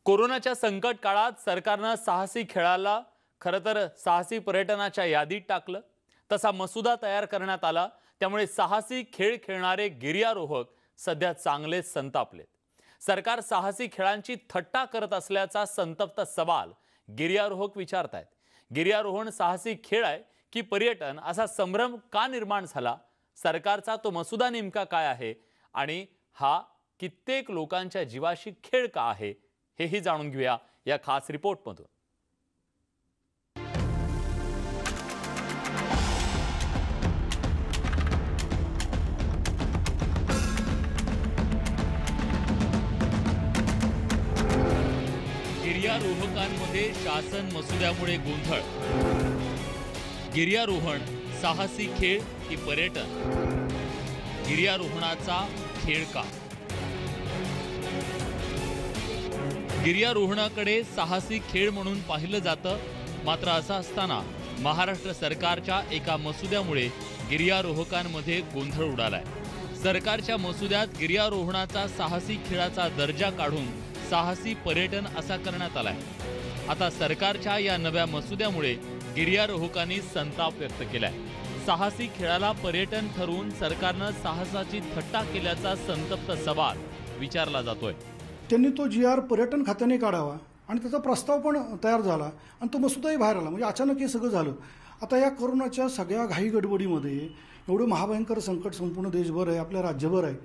कोरोनाच्या संकट काळात सरकारनं साहसी खेळाला खरं तर साहसी पर्यटनाच्या यादीत टाकलं। तसा मसुदा तयार करण्यात आला, त्यामुळे साहसी खेळ खेळणारे गिर्यारोहक सध्या चांगलेच संतापलेत। सरकार साहसी खेळांची थट्टा करत असल्याचा संतप्त सवाल गिर्यारोहक विचारतायत। गिर्यारोहण साहसी खेळ आहे की पर्यटन, असा संभ्रम का निर्माण झाला? सरकारचा तो मसुदा नेमका काय आहे आणि हा कित्येक लोकांच्या जीवाशी खेळ का आहे, हेही जाणून घेऊया या खास रिपोर्टमधून। गिर्यारोहकांमध्ये शासन मसुद्यामुळे गोंधळ। गिर्यारोहण साहसी खेळ की पर्यटन? गिर्यारोहणाचा खेळ का? गिर्यारोहणाकडे साहसी खेळ म्हणून पाहिलं जातं, मात्र असं असताना महाराष्ट्र सरकारच्या एका मसुद्यामुळे गिर्यारोहकांमध्ये गोंधळ उडालाय। सरकारच्या मसुद्यात गिर्यारोहणाचा साहसी खेळाचा दर्जा काढून साहसी पर्यटन असा करण्यात आलाय। आता सरकारच्या या नव्या मसुद्यामुळे गिर्यारोहकांनी संताप व्यक्त केलाय। साहसी खेळाला पर्यटन ठरवून सरकारनं साहसाची थट्टा केल्याचा संतप्त सवाल विचारला जातोय। त्यांनी तो GR पर्यटन खात्याने काढावा आणि त्याचा प्रस्ताव पण तयार झाला आणि तो मसुदाही बाहेर आला। म्हणजे अचानक हे सगळं झालं। आता या कोरोनाच्या सगळ्या घाई गडबडीमध्ये एवढं महाभयंकर संकट संपूर्ण देशभर आहे, आपल्या राज्यभर आहे,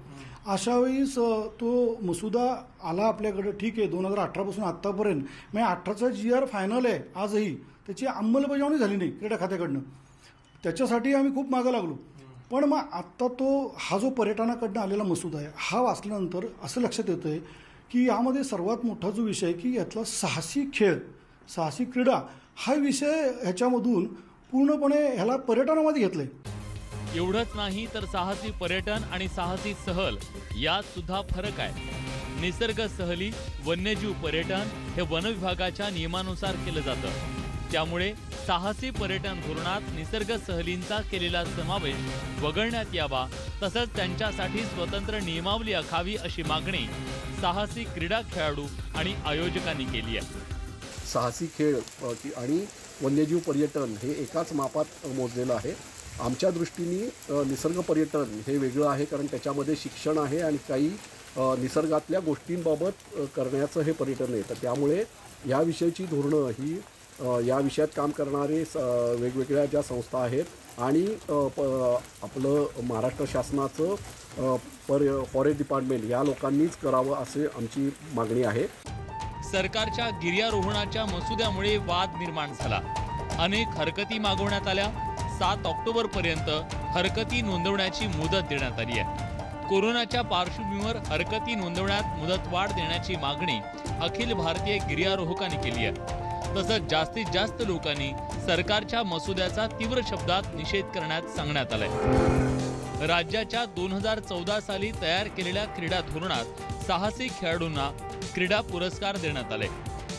अशा वेळेस तो मसुदा आला आपल्याकडे। ठीक आहे, 2018 पासून आत्तापर्यंत म्हणजे 18चा GR फायनल आहे आजही, त्याची अंमलबजावणी झाली नाही क्रीडा खात्याकडनं। त्याच्यासाठी आम्ही खूप मागं लागलो, पण मग आत्ता तो हा जो पर्यटनाकडनं आलेला मसुदा आहे, हा वाचल्यानंतर असं लक्षात येतं आहे की यामध्ये सर्वात मोठा जो विषय आहे की यातला साहसी खेळ, साहसी क्रीडा हा विषय ह्याच्यामधून पूर्णपणे ह्याला पर्यटनामध्ये घेतलंय। एवढंच नाही तर साहसी पर्यटन आणि साहसी सहल यात सुद्धा फरक आहे। निसर्ग सहली, वन्यजीव पर्यटन हे वन विभागाच्या नियमानुसार केलं जातं। त्यामुळे साहसी पर्यटन धोरणात निसर्ग सहलींचा केलेला समावेश वगळण्यात यावा, तसंच त्यांच्यासाठी स्वतंत्र नियमावली आखावी अशी मागणी साहसी क्रीडा खेळाडू आणि आयोजकांनी केली आहे। साहसी खेळ आणि वन्यजीव पर्यटन हे एकाच मापात मोजलेलं आहे। आमच्या दृष्टीने निसर्ग पर्यटन हे वेगळं आहे, कारण त्याच्यामध्ये शिक्षण आहे आणि काही निसर्गातल्या गोष्टींबाबत करण्याचं हे पर्यटन आहे। तर त्यामुळे या विषयीची धोरणं ही या विषयात काम करणारे वेगवेगळ्या ज्या संस्था आहेत आणि आपलं महाराष्ट्र शासनाचं फॉरेस्ट डिपार्टमेंट या लोकांनीच करावं असे आमची मागणी आहे। सरकारच्या गिर्यारोहणाच्या मसुद्यामुळे वाद निर्माण झाला। अनेक हरकती मागवण्यात आल्या। 7 ऑक्टोबर पर्यंत हरकती नोंदवण्याची मुदत देण्यात आली आहे। कोरोनाच्या पार्श्वभूमीवर हरकती नोंदवण्यात मुदतवाढ देण्याची मागणी अखिल भारतीय गिर्यारोहकांनी केली आहे। तसंच जास्तीत जास्त लोकांनी सरकारच्या मसुद्याचा तीव्र शब्दात निषेध करण्यात सांगण्यात आलाय। राज्याच्या 2014 साली तयार केलेल्या क्रीडा धोरणात साहसी खेळाडूंना क्रीडा पुरस्कार देण्यात आले।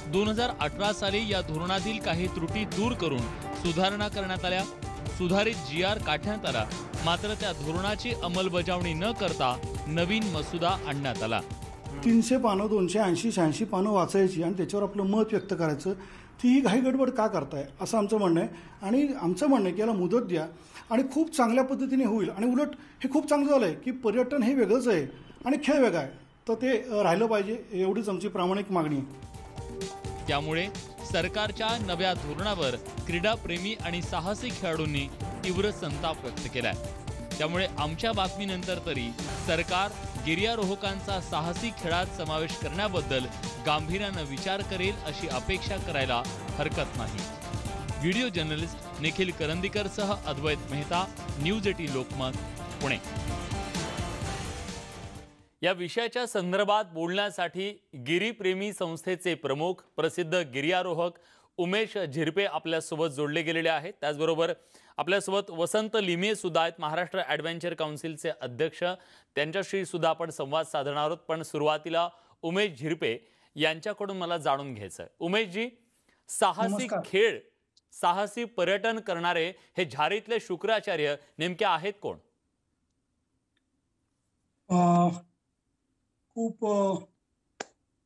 2018 साली या धोरणातील काही त्रुटी दूर करून सुधारणा करण्यात आल्या। सुधारित GR काढण्यात आला, मात्र त्या धोरणाची अंमलबजावणी न करता नवीन मसुदा आणण्यात आला। 300 पानं, 280-86 पानं वाचायची आणि त्याच्यावर आपलं मत व्यक्त करायचं, ती ही घाई गडबड का करताय असं आमचं म्हणणं आहे। आणि आमचं म्हणणं आहे की याला मुदत द्या आणि खूप चांगल्या पद्धतीने होईल। आणि उलट हे खूप चांगलं झालं आहे की पर्यटन हे वेगळंच आहे आणि खेळ वेगळा आहे, तर ते राहिलं पाहिजे, एवढीच आमची प्रामाणिक मागणी आहे। त्यामुळे सरकारच्या नव्या धोरणावर क्रीडाप्रेमी आणि साहसी खेळाडूंनी तीव्र संताप व्यक्त केलाय। त्यामुळे आमच्या बातमीनंतर तरी सरकार गिर्यारोहकांचा साहसी खेळात समावेश करण्याबद्दल गांभीर्यानं विचार करेल अशी अपेक्षा करायला हरकत नाही। व्हिडिओ जर्नलिस्ट निखिल करंदीकरसह अद्वैत मेहता, न्यूज 18 लोकमत, पुणे। या विषयाच्या संदर्भात बोलण्यासाठी गिरीप्रेमी संस्थेचे प्रमुख प्रसिद्ध गिर्यारोहक उमेश झिरपे आपल्यासोबत जोडले गेलेले आहेत। त्याचबरोबर आपल्यासोबत वसंत लिमे सुद्धा आहेत, महाराष्ट्र ॲडव्हेंचर काउन्सिलचे अध्यक्ष। त्यांच्याशी सुद्धा आपण संवाद साधणार आहोत, पण सुरुवातीला उमेश झिरपे यांच्याकडून मला जाणून घ्यायचं आहे। उमेशजी, साहसी खेळ, साहसी पर्यटन करणारे हे झारीतले शुक्राचार्य नेमके आहेत कोण? खूप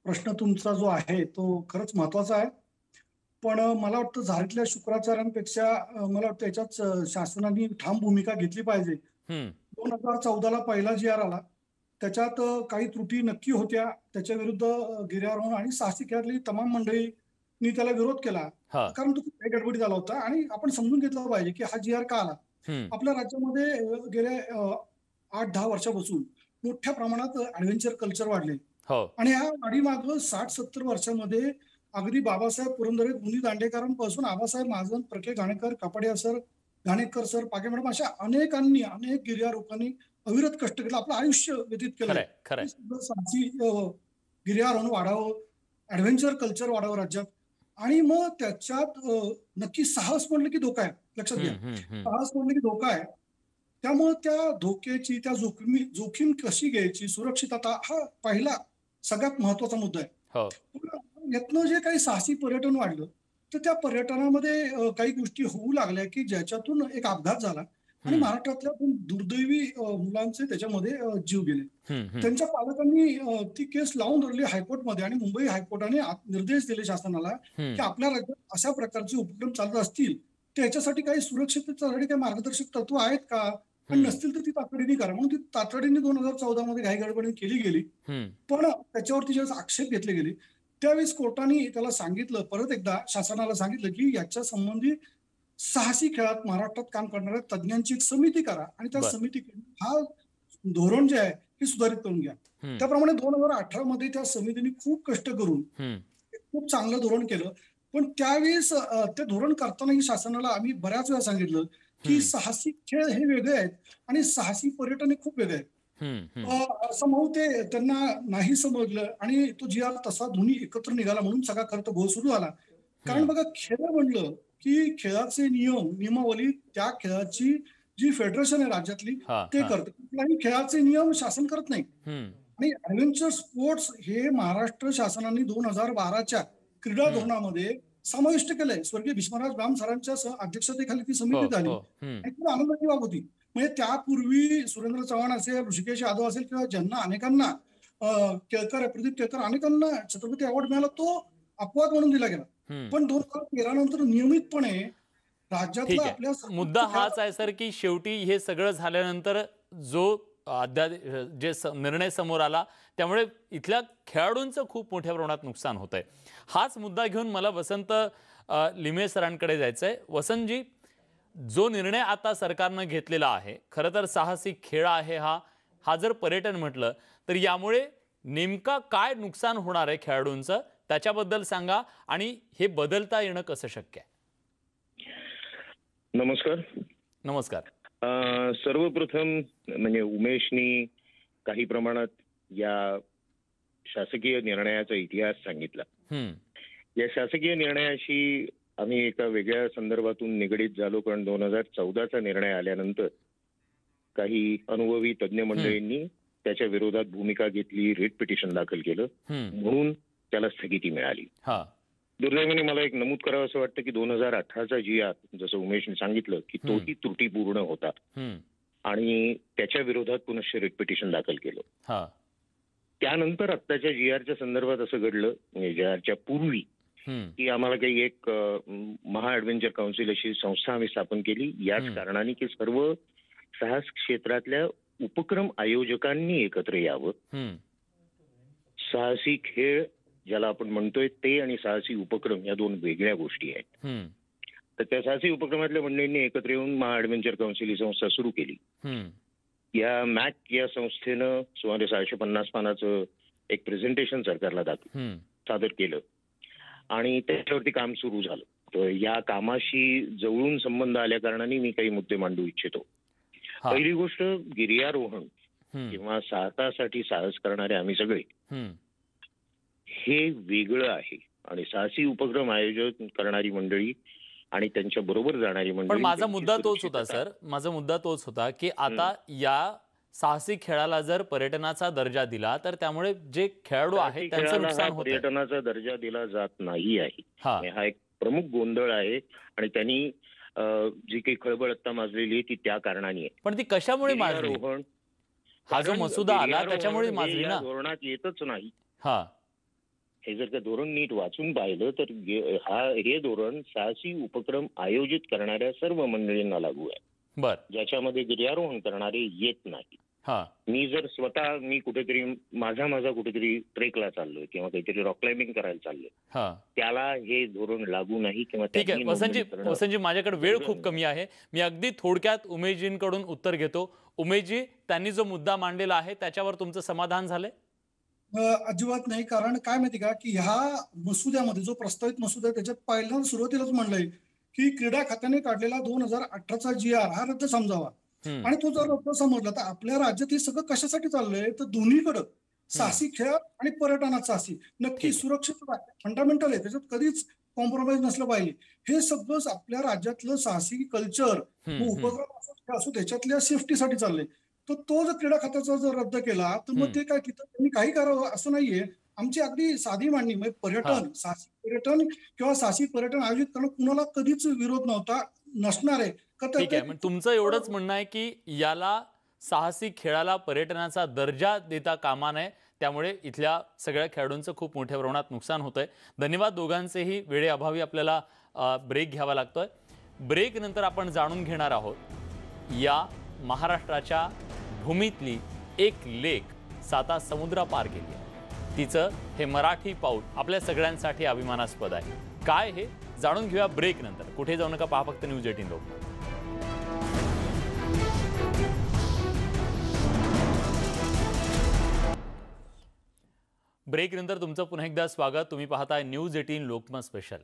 प्रश्न तुमचा जो आहे तो खरंच महत्वाचा आहे. पण मला वाटतं झारीतल्या शुक्राचार्यांपेक्षा मला वाटतं याच्यात शासनाने ठाम भूमिका घेतली पाहिजे. हम्म. 2014ला पहिला जी.आर. आला. त्याच्यात काही त्रुटी नक्की होत्या. त्याच्या विरुद्ध गिर्यारोहण आणि साहसी खेळातली तमाम मंडळींनी त्याला विरोध केला. हा. कारण तो खूप गडबडीत आला होता आणि आपण समजून घेतलं पाहिजे की हा जी.आर. का आला. हम्म. आपल्या राज्यामध्ये गेल्या 8-10 वर्षापासून मोठ्या प्रमाणात ऍडव्हेंचर कल्चर वाढले हो. आणि या वाढीमागं 60-70 वर्षामध्ये अगदी बाबासाहेब पुरंदरे, गुनी दांडेकरांपासून आबासाहेब महाजन, प्रके घाणेकर, कापडिया सर, घाणेकर सर, पागे मॅडम अशा अनेकांनी अनेक गिर्यारोहकांनी अविरत कष्ट केलं, आपलं आयुष्य व्यतीत केलं. खरंय खरंय. साहसी गिर्यारोहण वाढावं, ऍडव्हेंचर कल्चर वाढावं राज्यात. आणि मग त्याच्यात नक्की साहस म्हणलं की धोका आहे, लक्षात घ्या. साहस म्हणलं की धोका आहे. त्यामुळे त्या धोक्याची, त्या जोखीम कशी घ्यायची, सुरक्षितता हा पहिला सगळ्यात महत्वाचा मुद्दा आहे. हो. यातनं जे काही साहसी पर्यटन वाढलं, तर त्या पर्यटनामध्ये काही गोष्टी होऊ लागल्या की ज्याच्यातून एक अपघात झाला आणि महाराष्ट्रातल्या दुर्दैवी मुलांचे त्याच्यामध्ये जीव गेले. त्यांच्या पालकांनी ती केस लावून धरली हायकोर्टमध्ये आणि मुंबई हायकोर्टाने निर्देश दिले शासनाला की आपल्या राज्यात अशा प्रकारचे उपक्रम चालत असतील तर याच्यासाठी काही सुरक्षिततेसाठी काही मार्गदर्शक तत्व आहेत का, आणि नसतील तर ती तातडीने करा. म्हणून ती तातडीने 2014 मध्ये घाई गडबडीने केली गेली. पण त्याच्यावरती जेव्हा आक्षेप घेतले गेले त्यावेळेस कोर्टाने त्याला सांगितलं, परत एकदा शासनाला सांगितलं की याच्या संबंधी साहसी खेळात महाराष्ट्रात काम करणाऱ्या तज्ञांची एक समिती करा आणि त्या समिती हा धोरण जे आहे हे सुधारित करून घ्या. त्याप्रमाणे 2018 मध्ये त्या समितीने खूप कष्ट करून खूप चांगलं धोरण केलं. पण त्यावेळेस ते धोरण करतानाही शासनाला आम्ही बऱ्याच वेळा सांगितलं की साहसी खेळ हे वेगळे आहेत आणि साहसी पर्यटन हे खूप वेगळे आहेत. असं म्हणून ते त्यांना नाही समजलं आणि तो जी.आर. तसा दोन्ही एकत्र निघाला म्हणून सगळा खरं तर घोळ सुरू झाला. कारण बघा, खेळ म्हणलं की खेळाचे नियमावली त्या खेळाची जी फेडरेशन आहे राज्यातली ते करते. कुठल्याही खेळाचे नियम शासन करत नाही. आणि ऍडव्हेंचर स्पोर्ट्स हे महाराष्ट्र शासनाने 2012च्या क्रीडा धोरणामध्ये समाविष्ट केलंय. स्वर्गीय भीष्मराज बाम सरांच्या अध्यक्षतेखाली ती समिती झाली आणि खूप आनंदाची बाब होती. म्हणजे त्यापूर्वी सुरेंद्र चव्हाण असेल, ऋषिकेश यादव असेल किंवा ज्यांना अनेकांना केळकर, प्रदीप केळकर अनेकांना छत्रपती अवॉर्ड मिळाला तो अपवाद म्हणून दिला गेला. पण 2013 नंतर नियमितपणे राज्यातला आपल्या मुद्दा हाच आहे सर की शेवटी हे सगळं झाल्यानंतर जो जे निर्णय समोर आला त्यामुळे इथल्या खेळाडूंचं खूप मोठ्या प्रमाणात नुकसान होत आहे. हाच मुद्दा घेऊन मला वसंत लिमये सरांकडे जायचंय. वसंतजी, जो निर्णय आता सरकारनं घेतलेला आहे, खरं तर साहसी खेळ आहे हा जर पर्यटन म्हटलं तर यामुळे नेमका काय नुकसान होणार आहे खेळाडूंचं त्याच्याबद्दल सांगा आणि हे बदलता येणं कसं शक्य आहे? नमस्कार. नमस्कार. सर्वप्रथम म्हणजे उमेशनी काही प्रमाणात या शासकीय निर्णयाचा इतिहास सांगितला. या शासकीय निर्णयाशी आम्ही एका वेगळ्या संदर्भातून निगडीत झालो, कारण 2014चा निर्णय आल्यानंतर काही अनुभवी तज्ज्ञ मंडळींनी त्याच्या विरोधात भूमिका घेतली, रिट पिटिशन दाखल केलं, म्हणून त्याला स्थगिती मिळाली. दुर्दैवाने मला एक नमूद करावं असं वाटतं की 2018चा जी.आर. जसं उमेशने सांगितलं की तोही त्रुटीपूर्ण होता आणि त्याच्या विरोधात पुनश्च रिट पिटिशन दाखल केलं. त्यानंतर आत्ताच्या जी.आरच्या संदर्भात असं घडलं, म्हणजे जी.आरच्या पूर्वी, की आम्हाला काही एक महा ऍडव्हेंचर काउन्सिल अशी संस्था आम्ही स्थापन केली याच कारणाने की सर्व साहस क्षेत्रातल्या उपक्रम आयोजकांनी एकत्र यावं. साहसी खेळ ज्याला आपण म्हणतोय ते आणि साहसी उपक्रम या दोन वेगळ्या गोष्टी आहेत. तर त्या साहसी उपक्रमातल्या मंडळींनी एकत्र येऊन महा ऍडव्हेंचर काउन्सिल ही संस्था सुरू केली. या मॅक या संस्थेनं सुमारे 650 पानाचं एक प्रेझेंटेशन सरकारला सादर केलं आणि त्याच्यावरती काम सुरू झालं. तर या कामाशी जवळून संबंध आल्या कारणाने मी काही मुद्दे मांडू इच्छितो. पहिली गोष्ट, गिर्यारोहण किंवा साहसासाठी साहस करणारे आम्ही सगळे हे वेगळं आहे आणि साहसी उपक्रम आयोजन करणारी मंडळी आणि त्यांच्या बरोबर जाणारी मंडळी. पण माझा मुद्दा तोच होता सर, माझा मुद्दा तोच होता की आता या साहसी खेळाला जर पर्यटनाचा दर्जा दिला तर त्यामुळे जे खेळाडू आहेत त्यांचं नुकसान होतं. पर्यटनाचा दर्जा दिला जात नाही आहे, हा एक प्रमुख गोंधळ आहे आणि त्यांनी जी काही खळबळ आता माजलेली आहे ती त्या कारणाने आहे. पण ती कशामुळे माजली? हा जो मसुदा आला त्याच्यामुळे माजली ना, धोरणात येतच नाही. हे जर का धोरण नीट वाचून पाहिलं तर हे धोरण साहसी उपक्रम आयोजित करणाऱ्या सर्व मंडळींना लागू आहे. बर. ज्याच्यामध्ये गिर्यारोहण करणारे येत नाही. मी जर स्वतः कुठेतरी माझा कुठेतरी ट्रेकला चाललोय किंवा काहीतरी रॉक क्लाइम्बिंग करायला चाललोय, त्याला हे धोरण लागू नाही. किंवा ठीक आहे वसंतजी, माझ्याकडे वेळ खूप कमी आहे. मी अगदी थोडक्यात उमेशजींकडून उत्तर घेतो. उमेशजी, त्यांनी जो मुद्दा मांडलेला आहे त्याच्यावर तुमचं समाधान झालंय? अजिबात नाही. कारण काय माहिती का की ह्या मसुद्यामध्ये जो प्रस्तावित मसुदा आहे त्याच्यात पहिल्यांदा सुरुवातीलाच म्हणलंय की क्रीडा खात्याने काढलेला 2018चा GR हा रद्द समजावा. आणि तो जर रद्द समजला तर आपल्या राज्यात हे सगळं कशासाठी चाललंय तर दोन्हीकडं साहसी खेळ आणि पर्यटनात साहसी नक्की सुरक्षित फंडामेंटल आहे, त्याच्यात कधीच कॉम्प्रोमाइज नसलं पाहिजे. हे सगळं आपल्या राज्यातलं साहसी कल्चर उपक्रम असो त्याच्यातल्या सेफ्टीसाठी चाललंय. तर तो जर क्रीडा खात्याचा जर रद्द केला तर मग ते काय तिथं त्यांनी काही करावं असं नाहीये. आमची अगदी साधी मांडणी म्हणजे पर्यटन, साहसी पर्यटन किंवा साहसी पर्यटन आयोजित करणं कुणाला कधीच विरोध नव्हता, नसणार आहे. ठीक आहे, तुमचं एवढंच म्हणणं आहे की याला साहसी खेळाला पर्यटनाचा दर्जा देता कामा नये, त्यामुळे इथल्या सगळ्या खेळाडूंचं खूप मोठ्या प्रमाणात नुकसान होतंय. धन्यवाद दोघांचेही. वेळेअभावी आपल्याला ब्रेक घ्यावा लागतोय. ब्रेक नंतर आपण जाणून घेणार आहोत या महाराष्ट्राच्या भूमीतली एक लेक 7 समुद्रापार गेली आहे. तिचं हे मराठी पाऊल आपल्या सगळ्यांसाठी अभिमानास्पद आहे. काय हे जाणून घेऊया ब्रेक नंतर. कुठे जाऊ नका, पहा फक्त न्यूज 18 लोकमत. ब्रेक नंतर तुमचं पुन्हा एकदा स्वागत. तुम्ही पाहताय न्यूज 18 लोकमत स्पेशल.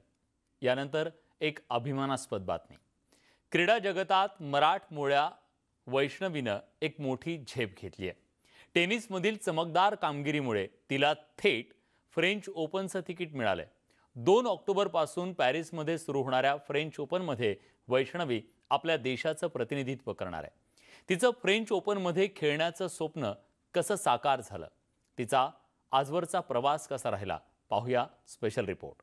यानंतर एक अभिमानास्पद बातमी. क्रीडा जगतात मराठमोळ्या वैष्णवीनं एक मोठी झेप घेतली आहे. टेनिसमधील चमकदार कामगिरीमुळे तिला थेट फ्रेंच ओपनचं तिकीट मिळालंय. 2 ऑक्टोबरपासून पॅरिसमध्ये सुरू होणाऱ्या फ्रेंच ओपनमध्ये वैष्णवी आपल्या देशाचं प्रतिनिधित्व करणार आहे. तिचं फ्रेंच ओपनमध्ये खेळण्याचं स्वप्न कसं साकार झालं, तिचा आजवरचा प्रवास कसा राहिला, पाहूया स्पेशल रिपोर्ट.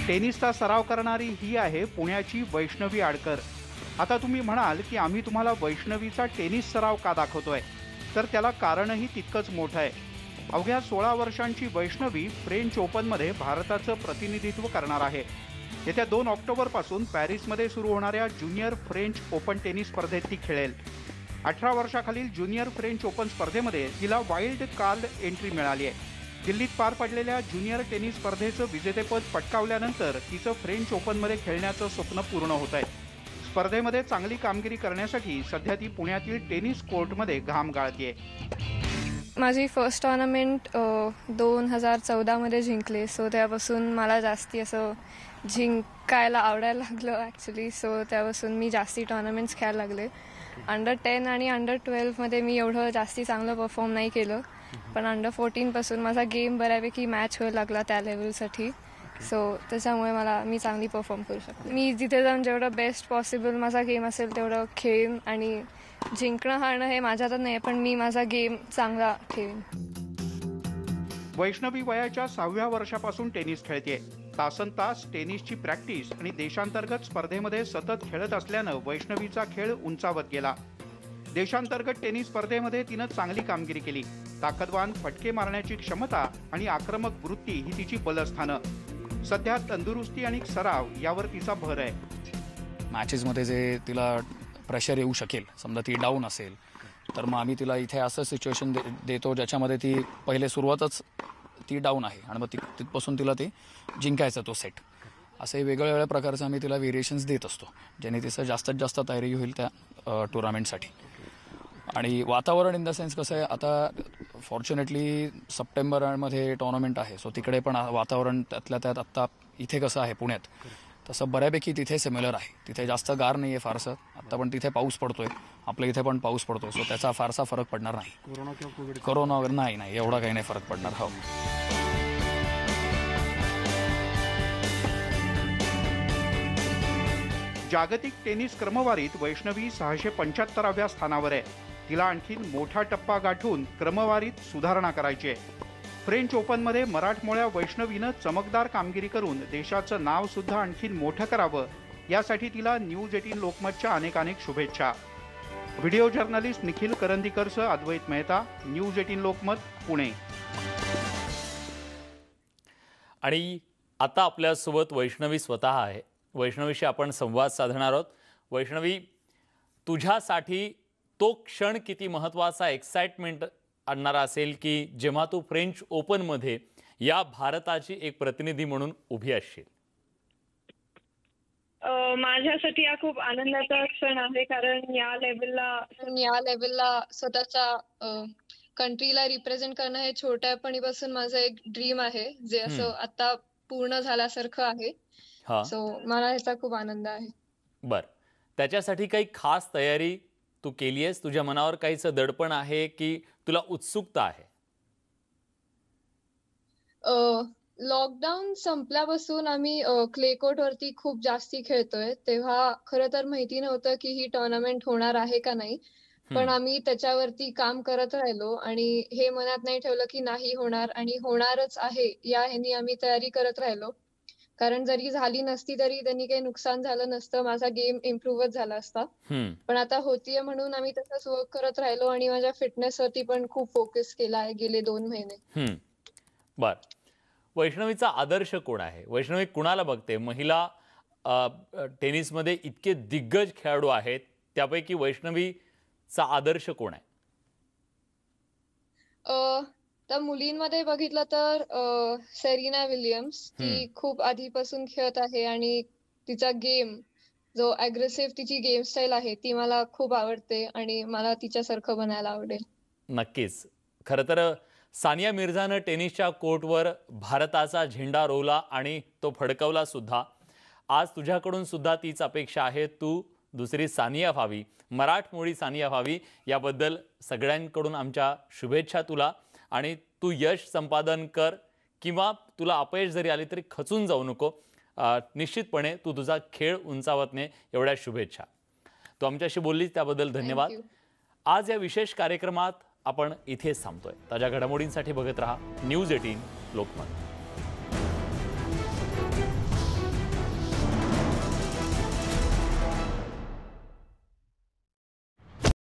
टेनिसचा सराव करणारी ही आहे पुण्याची वैष्णवी आडकर. आता तुम्ही म्हणाल की आम्ही तुम्हाला वैष्णवीचा टेनिस सराव का दाखवतोय, तर त्याला कारणही तितकंच मोठं आहे. अवघ्या 16 वर्षांची वैष्णवी फ्रेंच ओपनमध्ये भारताचं प्रतिनिधित्व करणार आहे. येत्या 2 ऑक्टोबरपासून पॅरिसमध्ये सुरू होणाऱ्या ज्युनियर फ्रेंच ओपन टेनिस स्पर्धेत ती खेळेल. 18 वर्षाखालील ज्युनियर फ्रेंच ओपन स्पर्धेमध्ये तिला वाईल्ड कार्ड एंट्री मिळाली आहे. दिल्लीत पार पडलेल्या ज्युनियर टेनिस स्पर्धेचं विजेतेपद पटकावल्यानंतर तिचं फ्रेंच ओपनमध्ये खेळण्याचं स्वप्न पूर्ण होत आहे. स्पर्धेमध्ये चांगली कामगिरी करण्यासाठी सध्या ती पुण्यातील टेनिस कोर्टमध्ये घाम गाळतेय. माझी फर्स्ट टुर्नामेंट 2014मध्ये जिंकले. सो त्यापासून मला जास्ती असं जिंकायला आवडायला लागलं ॲक्च्युली. सो त्यापासून मी जास्ती टुर्नामेंट्स खेळायला लागले. अंडर 10 आणि अंडर 12मध्ये मी एवढं जास्ती चांगलं परफॉर्म नाही केलं, पण अंडर 14पासून माझा गेम बऱ्यापैकी मॅच व्हायला लागला त्या लेवलसाठी. सो त्याच्यामुळे मी चांगली परफॉर्म करू शकते. मी जिथे जाऊन जेवढं बेस्ट पॉसिबल माझा गेम असेल तेवढं खेळेन, आणि जिंकणं हारणं हे माझ्यात नाही, पण मी माझा गेम चांगला ठेवीन. वैष्णवी वयाच्या 6व्या वर्षापासून टेनिस खेळते. तासनतास टेनिसची प्रॅक्टिस आणि देशांतर्गत स्पर्धेमध्ये सतत खेळत असल्यानं वैष्णवीचा खेळ उंचावत गेला. देशांतर्गत टेनिस स्पर्धेमध्ये तिनं चांगली कामगिरी केली. ताकदवान फटके मारण्याची क्षमता आणि आक्रमक वृत्ती ही तिची बलस्थानं. सध्या तंदुरुस्ती आणि सराव यावर तिचा भर आहे. मॅचेसमध्ये जे तिला प्रेशर येऊ शकेल, समजा ती डाऊन असेल, तर मग आम्ही तिला इथे असं सिच्युएशन देतो ज्याच्यामध्ये ती पहिले सुरुवातच ती डाऊन आहे आणि मग तिथपासून तिला ते जिंकायचं तो सेट. असे वेगवेगळ्या प्रकारचे आम्ही तिला व्हेरिएशन्स देत असतो, ज्याने तिचं जास्तीत जास्त तयारी होईल त्या टुर्नामेंटसाठी. आणि वातावरण इन द सेन्स कसं आहे, आता फॉर्च्युनेटली सप्टेंबरमध्ये टुर्नामेंट आहे, सो तिकडे पण वातावरण त्यातल्या त्यात आत्ता इथे कसं आहे पुण्यात तसं बऱ्यापैकी तिथे सिमिलर आहे. तिथे जास्त गार नाही आहे फारसं, आत्ता पण तिथे पाऊस पडतोय, आपल्या इथे पण पाऊस पडतोय, सो त्याचा फारसा फरक पडणार नाही. कोरोना वगैरे नाही एवढा काही नाही फरक पडणार. हो, जागतिक टेनिस क्रमवारीत वैष्णवी 675व्या स्थानावर आहे. तिला आणखीन मोठा टप्पा गाठून क्रमवारीत सुधारणा करायची आहे. फ्रेंच ओपनमध्ये मराठमोळ्या वैष्णवीनं चमकदार कामगिरी करून देशाचं नाव सुद्धा आणखीन मोठं करावं यासाठी तिला न्यूज 18 लोकमतच्या अनेक शुभेच्छा. व्हिडिओ जर्नलिस्ट निखिल करंदीकरसह अद्वैत मेहता, न्यूज 18 लोकमत, पुणे. आणि आता आपल्यासोबत वैष्णवी स्वतः आहे. वैष्णवीशी आपण संवाद साधणार आहोत. वैष्णवी, तुझ्यासाठी तो क्षण किती महत्त्वाचा, एक्साइटमेंट आणणारा असेल की जेव्हा तू फ्रेंच ओपनमध्ये या भारताची एक प्रतिनिधी म्हणून उभी असशील? माझ्यासाठी हा खूप आनंदाचा क्षण आहे, कारण या लेवलला स्वतःच्या कंट्रीला रिप्रेझेंट करणं हे छोट्यापणीपासून माझं एक ड्रीम आहे, जे असं आता पूर्ण झाल्यासारखं आहे. सो मला ह्याचा खूप आनंद आहे. बर, त्याच्यासाठी काही खास तयारी तू केली आहेस? तुझ्या मनावर काहीचं दडपण आहे की तुला उत्सुकता आहे? लॉकडाऊन संपल्यापासून आम्ही क्ले कोर्ट वरती खूप जास्ती खेळतोय. तेव्हा खरं तर माहिती नव्हतं की ही टुर्नामेंट होणार आहे का नाही, पण आम्ही त्याच्यावरती काम करत राहिलो आणि हे मनात नाही ठेवलं की नाही होणार आणि होणारच आहे या ह्यानी आम्ही तयारी करत राहिलो. कारण जरी झाली नसती तरी त्यांनी काही नुकसान झालं नसतं, माझा गेम इम्प्रूव्हच झाला असता. पण आता होतीये म्हणून आम्ही तसंच वर्क करत राहिलो आणि माझ्या फिटनेसवरती पण खूप फोकस केला आहे गेले 2 महिने. बर, वैष्णवीचा आदर्श कोण आहे? वैष्णवी कुणाला बघते? महिला टेनिसमध्ये इतके दिग्गज खेळाडू आहेत, त्यापैकी वैष्णवीचा आदर्श कोण आहे? तर मुलींमध्ये बघितलं तर सेरेना विलियम्स, ती खूप आधीपासून खेळत आहे आणि तिचा गेम, जो अग्रेसिव्ह तिची गेम स्टाईल आहे, ती मला खूप आवडते आणि मला तिच्यासारखं बनायला आवडेल. नक्कीच. खरं तर सानिया मिर्झानं टेनिसच्या कोर्टवर भारताचा झेंडा रोवला आणि तो फडकवला सुद्धा. आज तुझ्याकडून सुद्धा तीच अपेक्षा आहे, तू दुसरी सानिया व्हावी, मराठमोळी सानिया व्हावी. याबद्दल सगळ्यांकडून आमच्या शुभेच्छा तुला. आणि तू यश संपादन कर किंवा तुला अपयश जरी आली तरी खचून जाऊ नको. निश्चितपणे तू तुझा खेळ उंचावत ने, एवढ्या शुभेच्छा. तू आमच्याशी बोललीस त्याबद्दल धन्यवाद. आज या विशेष कार्यक्रमात आपण इथेच थांबतोय. ताज्या घडामोडींसाठी बघत रहा न्यूज 18 लोकमत.